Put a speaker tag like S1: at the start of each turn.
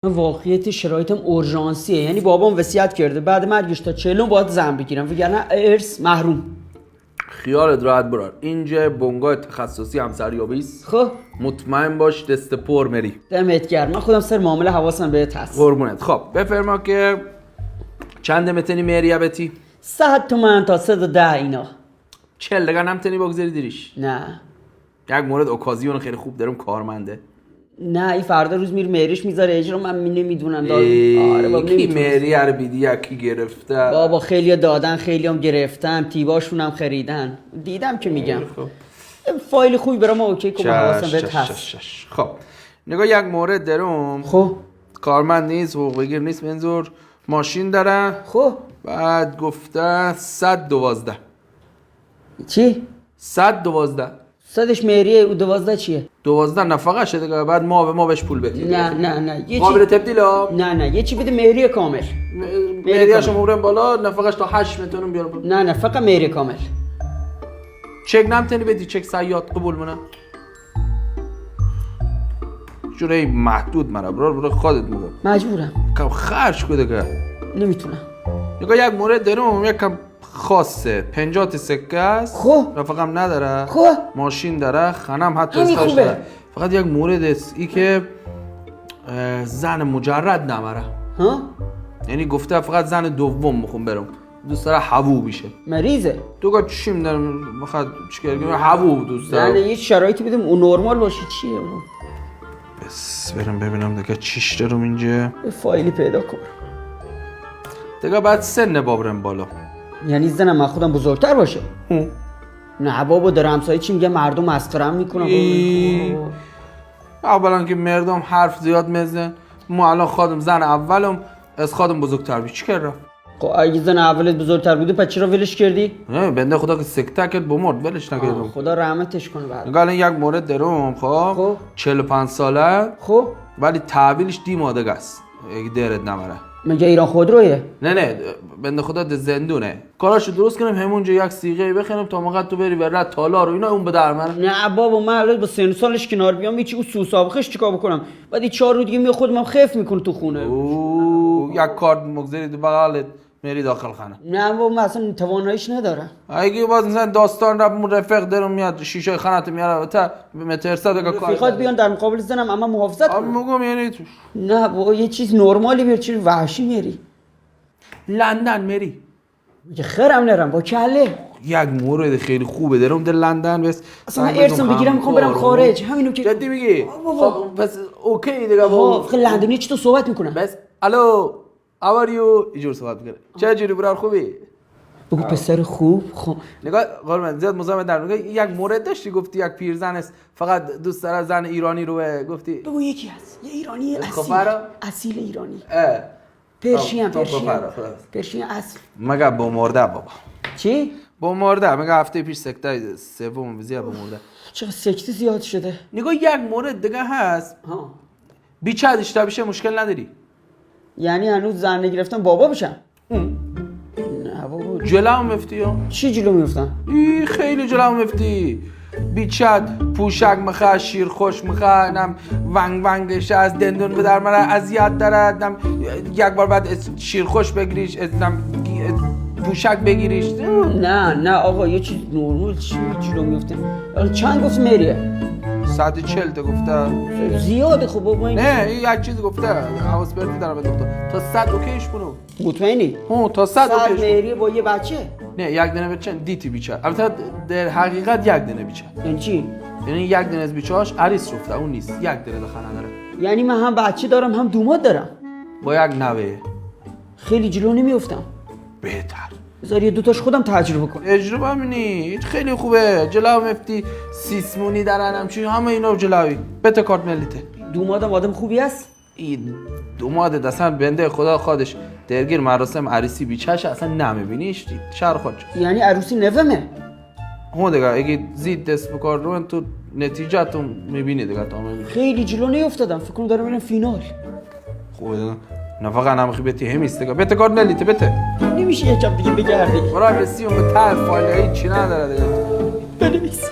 S1: واقعیت شرایطم اورژانسیه، یعنی بابام وصیت کرده بعد مرگش تا 40 باید زن بگیرم وگرنه ارث محروم.
S2: خیالت راحت برار، اینجا بنگاه تخصصی همسریابی است.
S1: خب
S2: مطمئن باش دست پر مری.
S1: دمت گرم، من خودم سر معامله حواسم بهت هست.
S2: قربونت. خب بفرما که چند متنی مریه بتی؟
S1: 100 تومن تا 110 اینا.
S2: 40 دقیقه نمتنی بگذاری دیریش؟
S1: نه
S2: یک مورد اوکازیون خیلی خوب دارم، کارمنده.
S1: نه این فردا روز میره مهریش میذاره اجرا، من نمیدونم
S2: آره بابا کی مهری رو بیدی یکی گرفته؟
S1: بابا خیلی دادن خیلی هم گرفتن، تیباشون هم خریدن، دیدم که میگم. فایل خوبی برام اوکی کنم، حواسم بهت هست.
S2: خب نگاه یک مورد دارم.
S1: خب
S2: کارمند نیست، حقوق بگیر نیست، منظور ماشین داره.
S1: خب
S2: بعد گفته 112.
S1: چی؟
S2: 112
S1: صدش مهریه و 12 چیه؟
S2: 12 نفقه شده دیگه، بعد ما به ما بهش پول بدیم.
S1: نه یه
S2: قابل
S1: چی
S2: تبدیل ها؟
S1: نه یه چی بده مهریه کامل.
S2: مهریه‌اش مورم بالا، نفقش تا 8 میتونم بیارم بالا.
S1: نه فقط مهریه کامل.
S2: چک نمیتونی بدی؟ چک صیاد قبول منه؟ جوری محدود مرا برو خودت میگم.
S1: مجبورم.
S2: کم خرج کده که
S1: نمیتونم.
S2: نگاه یک مورد دارم یکم خاصه، 50 تا سکه است.
S1: خب
S2: رفقم نداره.
S1: خب
S2: ماشین داره، خانم حتی
S1: همین
S2: استاش
S1: خوبه.
S2: داره. فقط یک مورد است ای که زن مجرد نمره.
S1: ها؟
S2: یعنی گفته فقط زن دوم میخوام برم، دوست داره حبو بشه.
S1: مریضه.
S2: تو گفت چی میدارم میخواد چیکار کنم؟ حبو دوست داره.
S1: نه یه شرایطی بدیم اون نرمال باشه. چیه اون؟
S2: بس برم ببینم دیگه چیش دارم اینجا.
S1: یه فایلی پیدا کن.
S2: دیگه بعد سن بابرم بالا.
S1: یعنی زنم من خودم بزرگتر باشه. نه بابا داره همسایه چی میگه، مردم مسخره‌ام میکنن.
S2: اولا که مردم حرف زیاد میزنن، ما الان خودم زن اولم از خودم بزرگتر بی چی کردم؟
S1: خب اگه زن اولت بزرگتر بوده پس چرا ولش کردی؟
S2: نه بنده خدا که سکته کرد بمرد ولش نکردم.
S1: خدا رحمتش کنه. بعد
S2: نگاه الان یک مورد دارم. خب 45 ساله.
S1: خب
S2: ولی تحویلش دی مادگه است اگه دیرت نمره.
S1: مگه ایران خودرویه؟
S2: نه بنده خدا ده زندونه. کاراشو درست کنم همونجا یک سیغه بخرم تا موقع تو بری ور تالار و اینا اون به در من.
S1: نه بابا من الان با سن سالش کنار بیام هیچ او سو سابقش چیکار بکنم؟ بعد این 4 روز دیگه می خودم خف میکنه تو خونه.
S2: او یک کارت مگذاری تو بغلت میری داخل خانه.
S1: نه بابا من اصلا تواناییش ندارم.
S2: اگه باز مثلا داستان رفت رفیق دارم میاد شیشه خانه تو میاره تا مترسا دیگه کار.
S1: رفیقات بیان در مقابل زنم اما محافظت کنم.
S2: میگم یعنی تو
S1: نه بابا یه چیز نرمالی بیار، چیز وحشی میری.
S2: لندن میری.
S1: یه خرم نرم با کله.
S2: یک مورد خیلی خوبه دارم در لندن. بس
S1: اصلا من ارثم بگیرم میخوام برم خارج. همینو که
S2: جدی میگی؟ خب بس اوکی دیگه
S1: بابا خیلی لندنی چطور صحبت میکنم؟
S2: بس الو how are you اینجور صحبت میکنه. چه جوری برار خوبی؟
S1: بگو پسر خوب. خب
S2: نگاه قربان زیاد مزاحمت در نگاه یک مورد داشتی گفتی یک پیرزن است فقط دوست داره زن ایرانی رو گفتی.
S1: بگو یکی هست یه ایرانی اصیل ایرانی. پرشین اصل.
S2: مگه بمرده بابا.
S1: چی؟
S2: بمرده. مگه هفته پیش سکته سوم وزیا بمرده.
S1: چرا سکته زیاد شده؟
S2: نگاه یک مورد دیگه هست. بیچه اشتباه بشه مشکل نداری.
S1: یعنی هنوز زن نگرفتن بابا بشن؟ نه بابا
S2: جلو مفتی ها.
S1: چی جلو میفتن؟
S2: خیلی جلو مفتی. بیچت پوشک مخه شیر خوش مخه نم ونگش از دندون به در مره اذیت داره نم یک بار بعد شیر خوش بگیریش نم پوشک بگیریش.
S1: نه آقا یه چیز نرمال چی جلو میفته؟ چند گفت مریه؟
S2: 140 تا گفته.
S1: زیاده خب بابا این.
S2: نه یک چیز گفته حواس برتی دارم به دکتر تا 100 اوکیش کنو.
S1: مطمئنی؟
S2: تا 100 اوکیش.
S1: مریه با یه بچه؟
S2: نه یک دونه بچه دیتی بیچه. البته در حقیقت یک دونه بیچه.
S1: یعنی چی؟
S2: یعنی یک دونه از بیچه‌هاش عریس رفته اون نیست. یک دونه دخانه داره.
S1: یعنی من هم بچه دارم هم دومات دارم.
S2: با یک نوه.
S1: خیلی جلو نمیافتم.
S2: بهتر.
S1: بذار یه دوتاش خودم تجربه کنم.
S2: تجربه منی خیلی خوبه. جلو مفتی سیسمونی دارن همچین همه اینا جلوی. بته کارت ملیته.
S1: دومادم آدم خوبی است؟
S2: این دوماد اصلا بنده خدا خودش درگیر مراسم عروسی بیچش اصلا نمیبینیش شهر خودش.
S1: یعنی عروسی نومه؟
S2: هون دیگه اگه زید دست بکار رو تو نتیجه تو میبینی دیگه تا میبینی.
S1: خیلی جلو نیفتادم فکر کنم دارم میرم فینال.
S2: خوبه دیگه نفقه نمخی بیتی همیست دیگه بته کارت نلیته بته
S1: نمیشه یکم دیگه بگردی.
S2: برای رسی اون به تر فایل هایی چی نداره دیگه
S1: بنویس.